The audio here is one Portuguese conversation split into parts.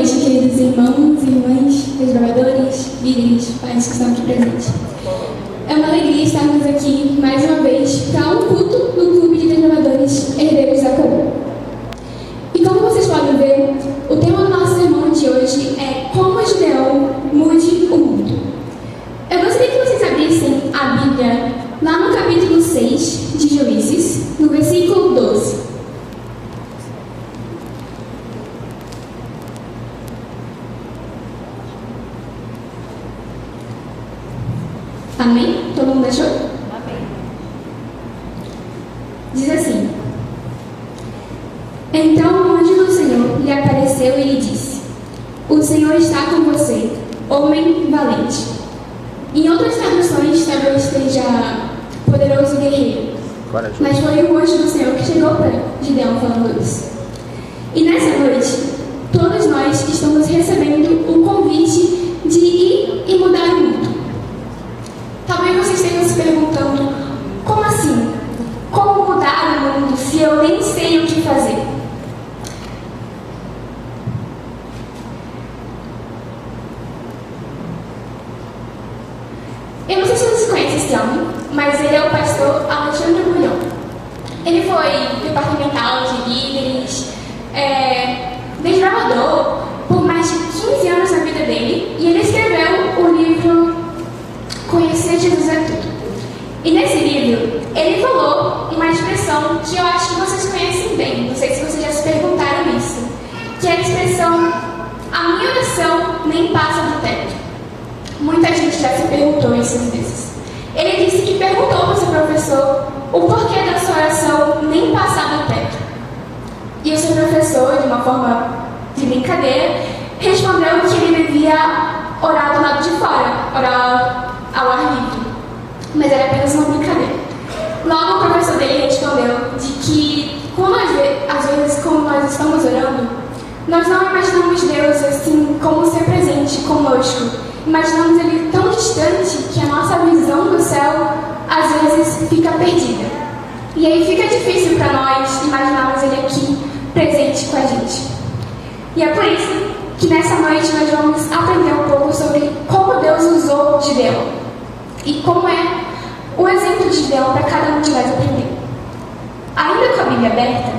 noite, queridos irmãos e irmãs, desbravadores, líderes, pais que estão aqui presentes. É uma alegria estarmos aqui mais uma vez para um culto no Clube de Desbravadores Herdeiros da Coroa. E como vocês podem ver, o tema do nosso sermão de hoje é Como o Gideão mude o mundo. Eu gostaria que vocês abrissem a Bíblia lá no capítulo 6 de Juízes, no versículo 12. Amém? Todo mundo achou? Amém. Diz assim: Então o anjo do Senhor lhe apareceu e lhe disse: O Senhor está com você, homem valente. Em outras traduções, talvez esteja poderoso guerreiro. Mas foi o anjo do Senhor que chegou para Gideão falando isso. E nessa noite, todos nós estamos recebendo o convite de ir e mudar o mundo. Talvez vocês estejam se perguntando: como assim? Como mudar o mundo se eu nem sei o que fazer? Eu não sei se vocês conhecem esse homem, mas ele é o pastor Alexandre Bulhão. Ele foi departamental de líderes, desbravador por mais de 15 anos na vida dele, e ele escreveu o livro Conhecer Jesus é Tudo. E nesse livro, ele falou uma expressão que eu acho que vocês conhecem bem, não sei se vocês já se perguntaram isso, que é a expressão: a minha oração nem passa do teto. Muita gente já se perguntou isso às vezes. Ele disse que perguntou para o seu professor o porquê da sua oração nem passar do teto. E o seu professor, de uma forma de brincadeira, respondeu que ele devia orar do lado de fora, orar ao ar livre. Mas era apenas uma brincadeira. Logo, o professor dele respondeu de que, às vezes, como nós estamos orando, nós não imaginamos Deus assim como ser presente conosco. Imaginamos Ele tão distante que a nossa visão do céu, às vezes, fica perdida. E aí fica difícil para nós imaginarmos Ele aqui, presente com a gente. E é por isso que nessa noite nós vamos aprender um pouco sobre como Deus usou Gideão e como é o exemplo de Gideão para cada um de nós aprender. Ainda com a Bíblia aberta,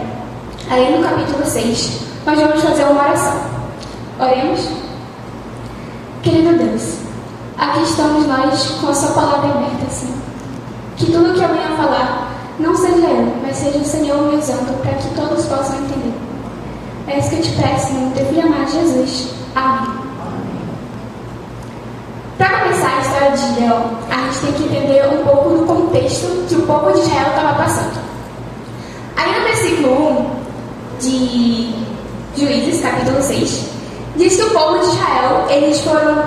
aí no capítulo 6, nós vamos fazer uma oração. Oremos? Querido Deus, aqui estamos nós com a sua palavra aberta, Senhor. Que tudo que eu venha falar não seja eu, mas seja o Senhor me usando para que todos possam entender. É isso que eu te peço, em teu filho amado Jesus. Amém. Para começar a história de Gideão, a gente tem que entender um pouco do contexto que o povo de Israel estava passando. Aí no versículo 1 de Juízes, capítulo 6, diz que o povo de Israel, eles foram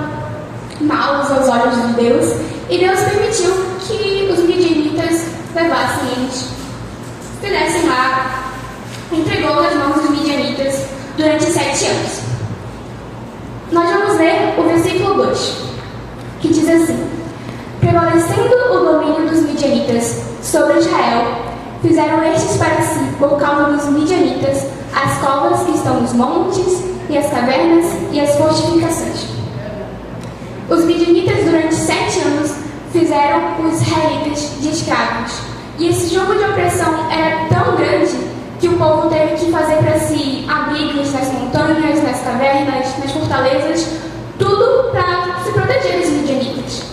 maus aos olhos de Deus, e Deus permitiu que os midianitas levassem eles, fizessem lá, entregou nas mãos dos midianitas durante 7 anos. Nós vamos ler o versículo 2, que diz assim: Prevalecendo o domínio dos midianitas sobre Israel, fizeram estes para si, por causa dos midianitas, as covas que estão nos montes, e as cavernas e as fortificações. Os midianitas, durante 7 anos, fizeram os israelitas de escravos. E esse jogo de opressão era tão grande que o povo teve que fazer para si abrigos nas montanhas, nas cavernas, nas fortalezas, tudo para se proteger dos midianitas.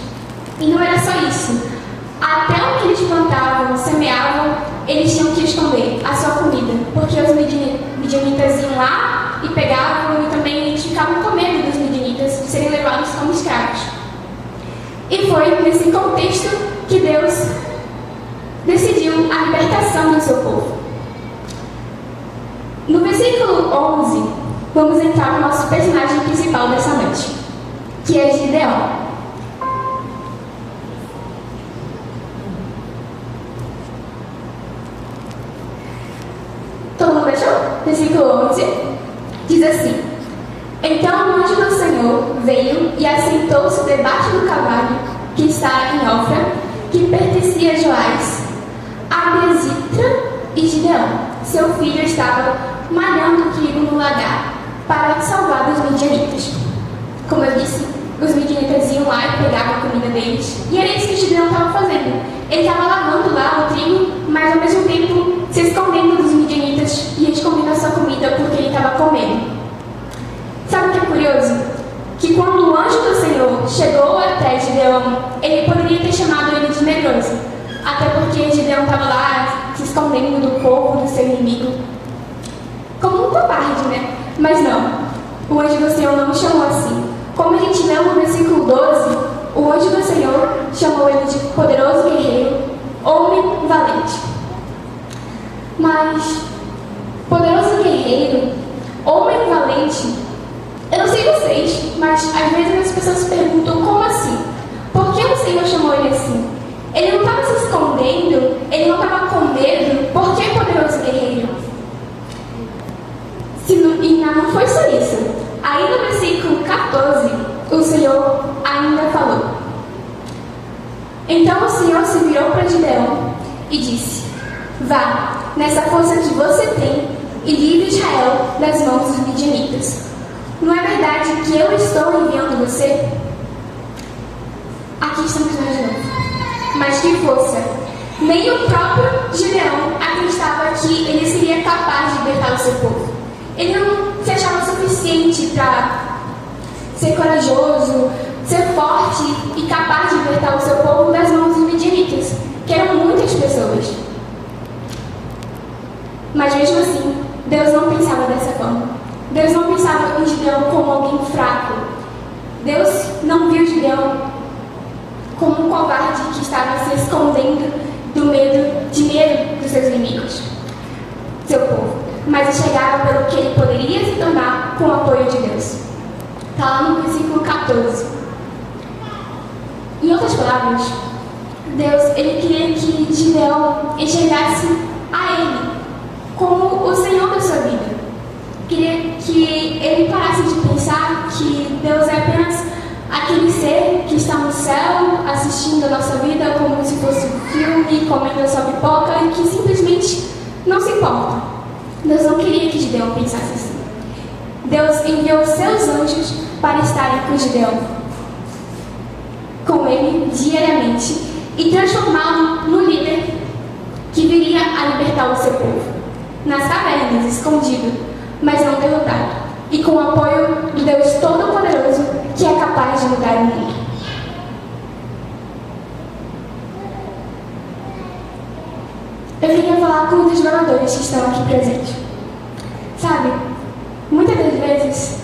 E não era só isso. Até o que eles plantavam, semeavam, eles tinham que esconder a sua comida, porque os midianitas iam lá e pegavam, e também eles ficavam com medo dos midianitas de serem levados como escravos. E foi nesse contexto que Deus decidiu a libertação do seu povo. No versículo 11, vamos entrar no nosso personagem principal dessa noite, que é Gideão. Todo mundo achou? Versículo 11 diz assim: Então o anjo do Senhor veio e assentou-se debaixo do cavalo que está em Ofra, que pertencia a Joás, Abiezitra e Gideão. Seu filho estava malhando trigo no lagar. para salvar dos midianitas. Como eu disse, os midianitas iam lá e pegavam a comida deles, e era isso que Gideão estava fazendo. Ele estava lavando lá o trigo, mas ao mesmo tempo se escondendo dos midianitas e escondendo a sua comida porque ele estava comendo. Sabe o que é curioso? Que quando o anjo do Senhor chegou até Gideão, ele poderia ter chamado ele de medroso, até porque Gideão estava lá se escondendo do povo, do seu inimigo, como um covarde, né? Mas não, o anjo do Senhor não o chamou assim. Como a gente lê no versículo 12, o anjo do Senhor chamou ele de poderoso guerreiro, homem valente. Mas, poderoso guerreiro, homem valente, eu não sei vocês, mas às vezes as pessoas perguntam como assim? Por que o Senhor chamou ele assim? Ele não estava se escondendo, ele não estava com medo, por que poderoso guerreiro? E não foi só isso. Aí no versículo 14, o Senhor ainda falou. Então o Senhor se virou para Gideão e disse: vá, nessa força que você tem, e livre Israel das mãos dos midianitas. Não é verdade que eu estou enviando você? Aqui estamos nós de novo. Mas que força! Nem o próprio Gideão acreditava que ele seria capaz de libertar o seu povo. Ele não se achava suficiente para ser corajoso, ser forte e capaz de libertar o seu povo das mãos dos midianitas, que eram muitas pessoas. Mas mesmo assim, Deus não pensava dessa forma. Deus não pensava em Gideão como alguém fraco. Deus não viu Gideão como um covarde que estava se escondendo de medo dos seus inimigos, seu povo. Mas enxergava pelo que ele poderia se tornar com o apoio de Deus. Está lá no versículo 14. Em outras palavras, Deus ele queria que Gideão enxergasse a ele como o Senhor da sua vida. Queria que ele parasse de pensar que Deus é apenas aquele ser que está no céu assistindo a nossa vida como se fosse um filme, comendo a sua pipoca e que simplesmente não se importa. Deus não queria que Gideão pensasse assim. Deus enviou seus anjos para estarem com Gideão, com ele diariamente, e transformá-lo no líder que viria a libertar o seu povo, nas cavernas, escondido, mas não derrotado, e com o apoio do Deus Todo-Poderoso, que é capaz de mudar o mundo. Eu queria falar com um dos jogadores que estão aqui presentes. Sabe, muitas das vezes,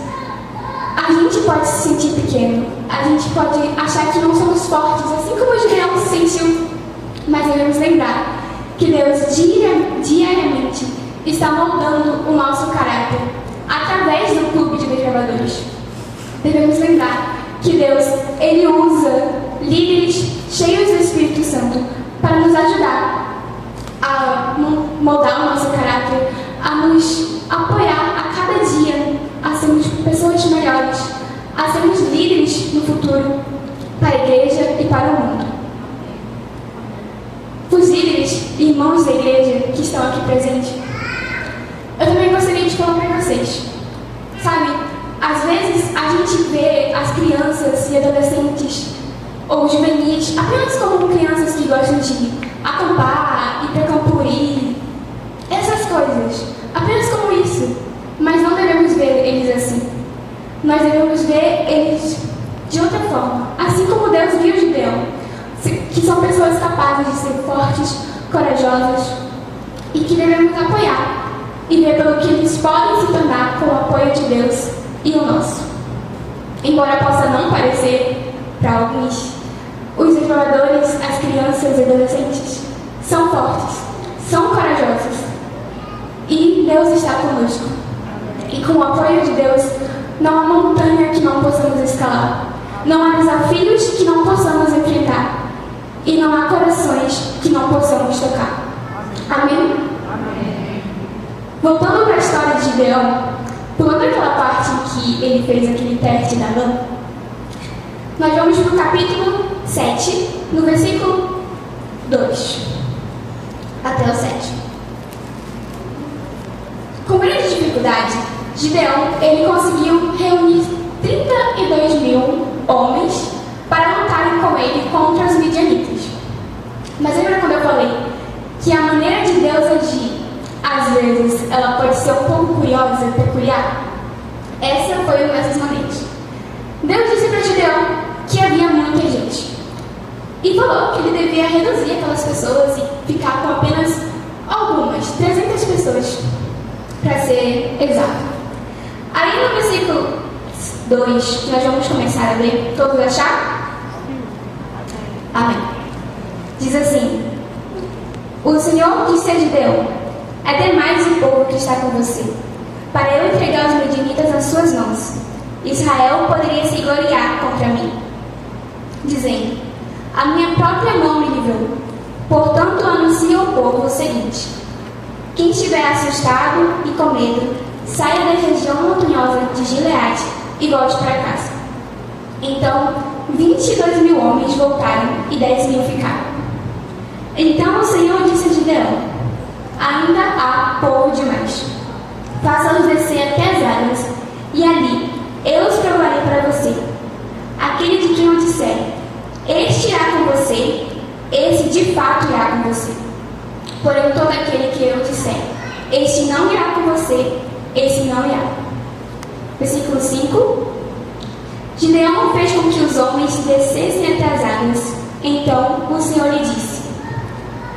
a gente pode se sentir pequeno, a gente pode achar que não somos fortes, assim como o Gideão se sentiu, mas devemos lembrar que Deus diariamente está moldando o nosso caráter através do clube de desbravadores. Devemos lembrar que Deus, ele usa líderes cheios do Espírito Santo para nos ajudar a moldar o nosso caráter, a nos apoiar a cada dia, a sermos pessoas melhores, a sermos líderes no futuro para a igreja e para o mundo. Os líderes e irmãos da igreja que estão aqui presentes, eu também gostaria de falar para vocês. Sabe, às vezes a gente vê as crianças e adolescentes ou juvenis apenas como crianças que gostam de acampar, ir para Campuri, essas coisas, apenas como isso. Mas não devemos ver eles assim. Nós devemos ver eles de outra forma, assim como Deus viu Gideão, que são pessoas capazes de ser fortes, corajosas e que devemos apoiar e ver pelo que eles podem se tornar com o apoio de Deus e o nosso. Embora possa não parecer para alguns, os desbravadores, as crianças e adolescentes são fortes, são corajosos e Deus está conosco. E com o apoio de Deus, não há montanha que não possamos escalar, não há desafios que não possamos enfrentar e não há corações que não possamos tocar. Amém? Voltando para a história de Gideão, pulando aquela parte em que ele fez aquele teste da lã, nós vamos para o capítulo 7, no versículo 2 até o 7. Com grande dificuldade, Gideão, ele conseguiu reunir 32 mil homens para lutarem com ele contra os midianitas. Mas lembra quando eu falei que a maneira de Deus agir, às vezes, ela pode ser um pouco curiosa, peculiar? Essa foi uma dessas maneiras. Deus disse para Gideão que havia muita gente e falou que ele devia reduzir aquelas pessoas e ficar com apenas algumas, 300 pessoas, para ser exato. Aí no versículo 2, que nós vamos começar a ler, todos acharam? Amém. Diz assim: o Senhor disse a Gideão: é demais o povo que está com você, para eu entregar os midianitas nas suas mãos. Israel poderia se gloriar contra mim, dizendo: a minha própria mão me livrou. Portanto, anuncia ao povo o seguinte: quem estiver assustado e com medo, saia da região montanhosa de Gileade e volte para casa. Então, 22 mil homens voltaram e 10 mil ficaram. Então o Senhor disse a Gideão: ainda há povo demais. Faça-los descer até as águas, e ali eu os provarei para você. Aquele de quem eu disser: este irá com você, esse de fato irá com você. Porém, todo aquele que eu disser: este não irá com você, esse não irá. Versículo 5. Gideão fez com que os homens descessem até as águas. Então o Senhor lhe disse: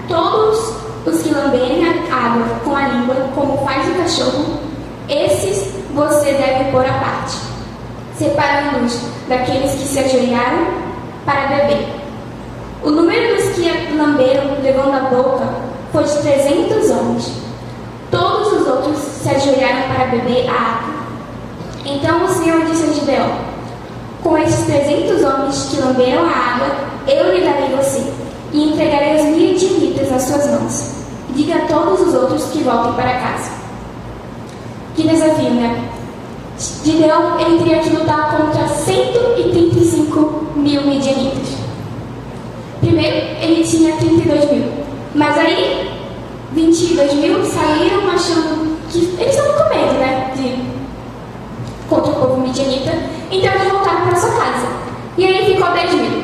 todos os que lamberem a água com a língua, como faz o cachorro, esses você deve pôr à parte, separando-os daqueles que se ajoelharam para beber. O número dos que lamberam levando a boca foi de 300 homens. Todos os outros se ajoelharam para beber a água. Então o Senhor disse a Gideão: com esses 300 homens que lamberam a água, eu lhe darei você, e entregarei os midianitas nas suas mãos. Diga a todos os outros que voltem para casa. Que desafio, né? Gideão, ele teria que lutar contra 135 mil midianitas. Primeiro, ele tinha 32 mil. Mas aí, 22 mil saíram achando que eles estavam com medo, né? Contra o povo midianita. Então eles voltaram para sua casa. E aí ficou 10 mil.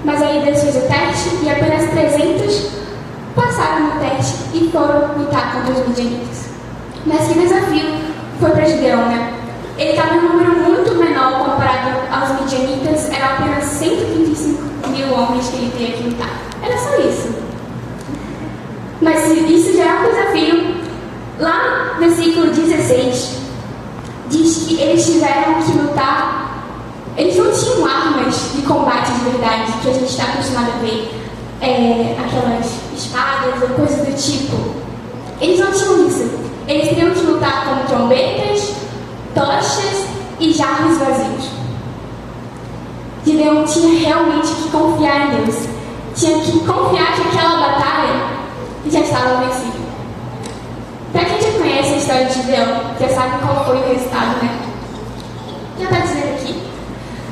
Mas aí Deus fez o teste e apenas 300 passaram no teste e foram lutar contra os midianitas. Mas que desafio foi para Gideão, né? Ele estava em um número muito menor comparado aos midianitas, eram apenas 135 mil homens que ele teria que lutar. Era só isso. Mas isso já é um desafio. Lá no versículo 16, diz que eles tiveram que lutar. Eles não tinham armas de combate de verdade, que a gente está acostumado a ver, aquelas espadas ou coisas do tipo. Eles não tinham isso. Eles teriam que lutar com trombetas, tochas e jarros vazios. Gideão tinha realmente que confiar em Deus. Tinha que confiar que aquela batalha já estava vencida. Para quem já conhece a história de Gideão, já sabe qual foi o resultado, né? Já está dizendo aqui.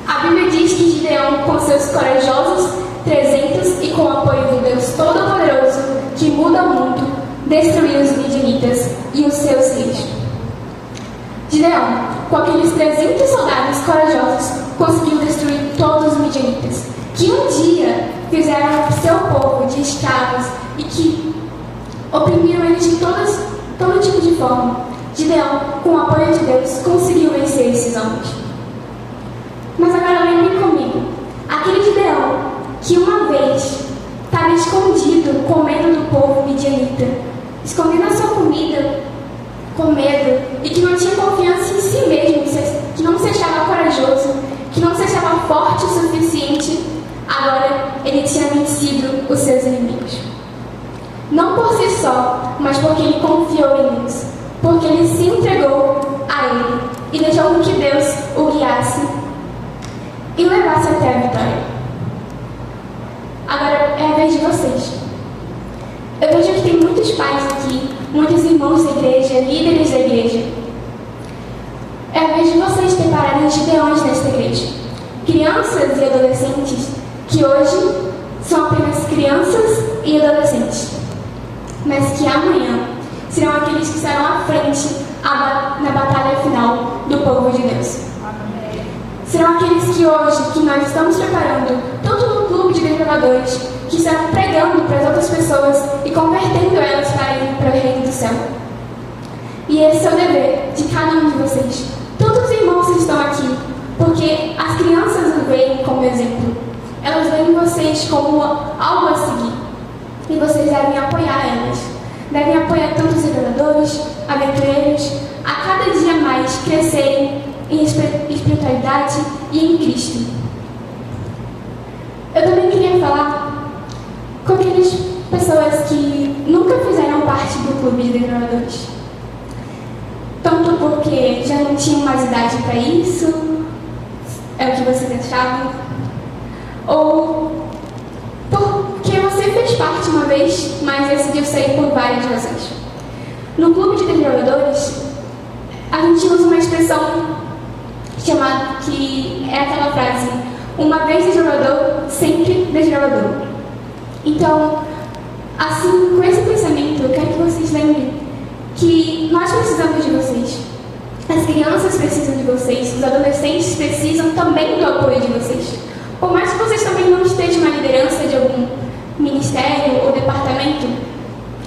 A Bíblia diz que Gideão, com seus corajosos 300 e com o apoio do Deus Todo-Poderoso, que muda o mundo, destruiu os midianitas e os seus reis. Gideão, com aqueles 300 soldados corajosos, conseguiu destruir todos os midianitas, que um dia fizeram seu povo de escravos e que oprimiram eles de todo tipo de forma. Gideão, com o apoio de Deus, conseguiu vencer esses homens. Mas agora lembrem comigo, aquele Gideão que uma vez estava escondido com medo do povo midianita, escondendo a sua comida com medo e que não tinha confiança em si mesmo, que não se achava corajoso, que não se achava forte o suficiente, agora ele tinha vencido os seus inimigos. Não por si só, mas porque ele confiou em Deus, porque ele se entregou a Ele e deixou que Deus o guiasse e levasse até a vitória. Agora é a vez de vocês. Eu vejo que tem muitos pais aqui, muitos irmãos da igreja, líderes da igreja. É a vez de vocês prepararem Gideões nesta igreja. Crianças e adolescentes que hoje são apenas crianças e adolescentes, mas que amanhã serão aqueles que estarão à frente na batalha final de hoje que nós estamos preparando, tanto no clube de desbravadores, que está pregando para as outras pessoas e convertendo elas para ir para o reino do céu. E esse é o dever de cada um de vocês. Todos os irmãos que estão aqui, porque as crianças o veem como exemplo. Elas veem vocês como algo a seguir. E vocês devem apoiar elas. Devem apoiar tanto os desbravadores, aventureiros, a cada dia mais crescerem em espiritualidade e em Cristo. Eu também queria falar com aquelas pessoas que nunca fizeram parte do clube de desbravadores. Tanto porque já não tinham mais idade para isso, é o que vocês achavam, ou porque você fez parte uma vez, mas decidiu sair por várias razões. No clube de desbravadores, a gente usa uma expressão chamada, que é aquela frase: uma vez desbravador, sempre desbravador. Então, assim, com esse pensamento, eu quero que vocês lembrem que nós precisamos de vocês. As crianças precisam de vocês, os adolescentes precisam também do apoio de vocês. Por mais que vocês também não estejam na liderança de algum ministério ou departamento,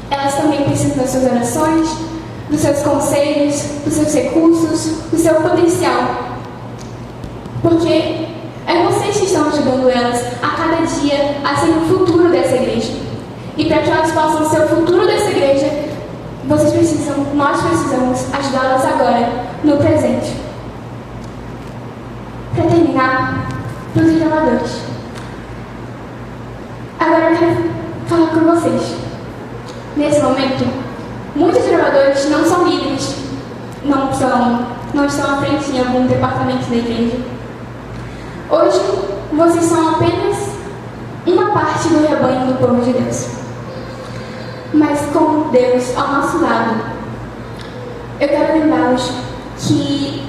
elas também precisam das suas orações, dos seus conselhos, dos seus recursos, do seu potencial. Porque é vocês que estão ajudando elas a cada dia a ser o futuro dessa igreja. E para que elas possam ser o futuro dessa igreja, nós precisamos ajudá-las agora, no presente. Para terminar, para os desbravadores. Agora eu quero falar com vocês. Nesse momento, muitos desbravadores não são líderes, não estão à frente em algum departamento da igreja. Hoje, vocês são apenas uma parte do rebanho do povo de Deus. Mas com Deus ao nosso lado, eu quero lembrá-los que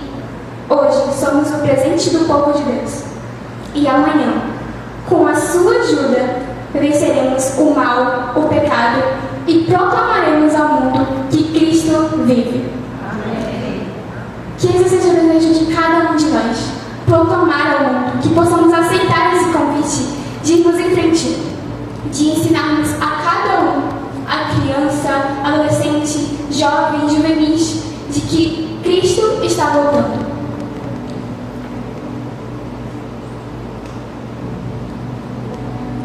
hoje somos o presente do povo de Deus. E amanhã, com a sua ajuda, venceremos o mal, o pecado e proclamaremos ao mundo que Cristo vive. Amém. Que esse seja o desejo de cada um de nós, proclamar ao mundo, que possamos aceitar esse convite de irmos em frente, de ensinarmos a cada um, a criança, adolescente, jovem, juvenis, de que Cristo está voltando.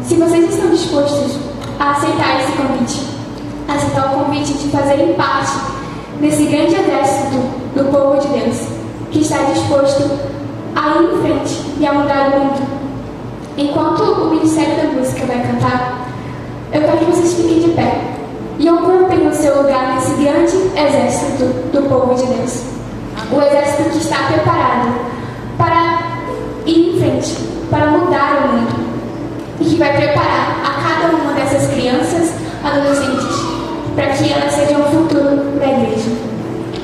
Se vocês estão dispostos a aceitar esse convite, a aceitar o convite de fazerem parte desse grande exército do povo de Deus, que está disposto a ir em frente e a mudar o mundo, enquanto o Ministério da Música vai cantar, eu quero que vocês fiquem de pé e ocupem o seu lugar nesse grande exército do povo de Deus. O exército que está preparado para ir em frente, para mudar o mundo. E que vai preparar a cada uma dessas crianças, adolescentes, para que elas sejam o futuro da igreja.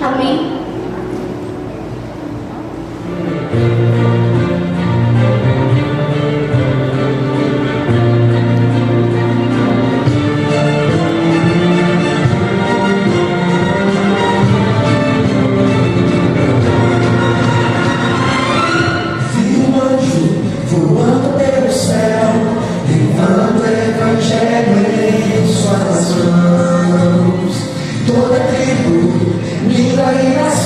Amém? Toda tribo, língua e nação.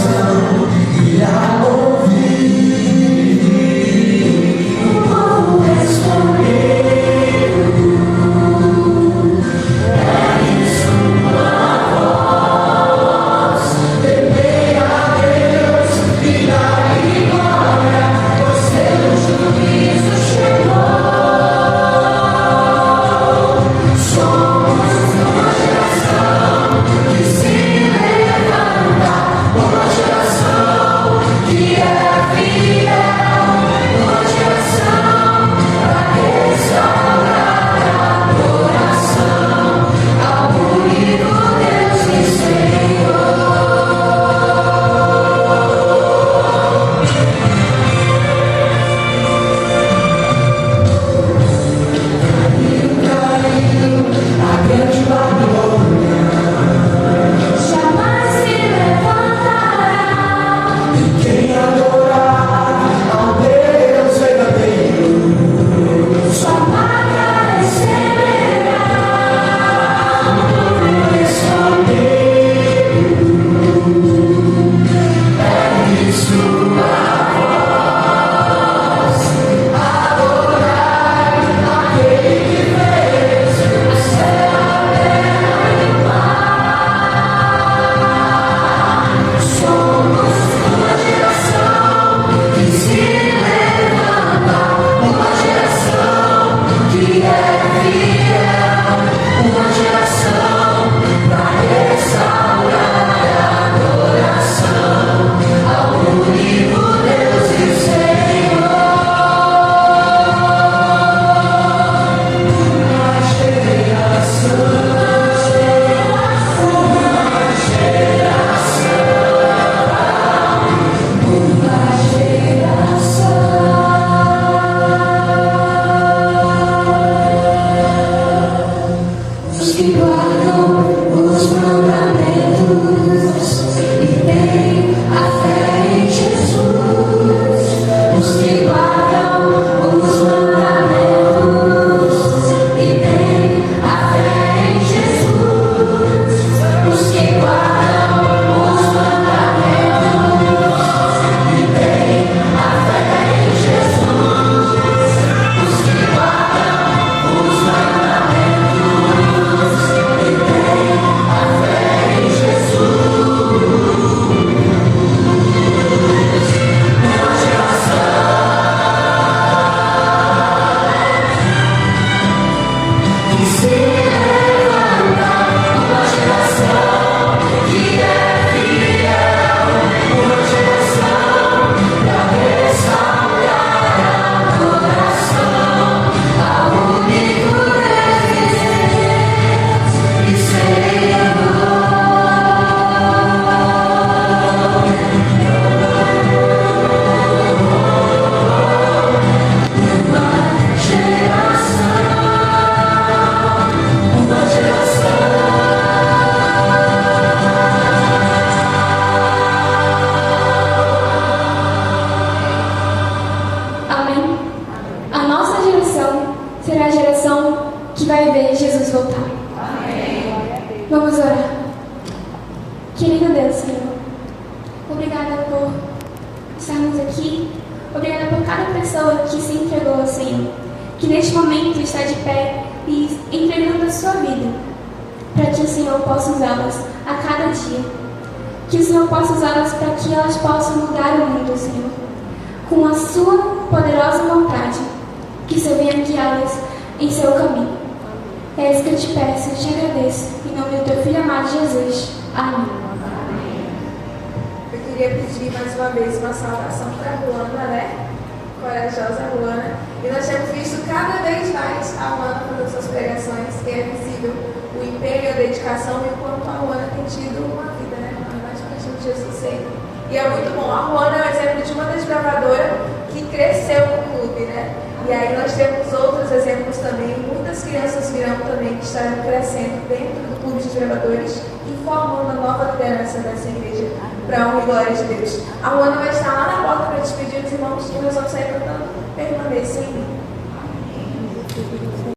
voltar. Vamos orar. Querido Deus, Senhor, obrigada por estarmos aqui. Obrigada por cada pessoa que se entregou, Senhor, que neste momento está de pé e entregando a sua vida, para que o Senhor possa usá-las a cada dia. Que o Senhor possa usá-las para que elas possam mudar o mundo, Senhor, com a sua poderosa vontade. Que o Senhor venha guiá-las em seu caminho. É isso que eu te peço e te agradeço. Em nome do teu Filho amado Jesus. Amém. Eu queria pedir mais uma vez uma saudação para a Ruana, né? Corajosa Ruana. E nós temos visto cada vez mais a Ruana fazendo suas pregações, que é visível o empenho, a dedicação e o quanto a Ruana tem tido uma vida, né? Mais para Jesus sempre. E é muito bom. A Ruana é um exemplo de uma desbravadora que cresceu no clube, né? E aí nós temos outros exemplos também. Muitas crianças virão também que estarão crescendo dentro do clube de desbravadores e formando a nova liderança dessa igreja para a honra e glória de Deus. A Ruana vai estar lá na porta para despedir os irmãos e nós vamos sair cantando Permaneça em mim.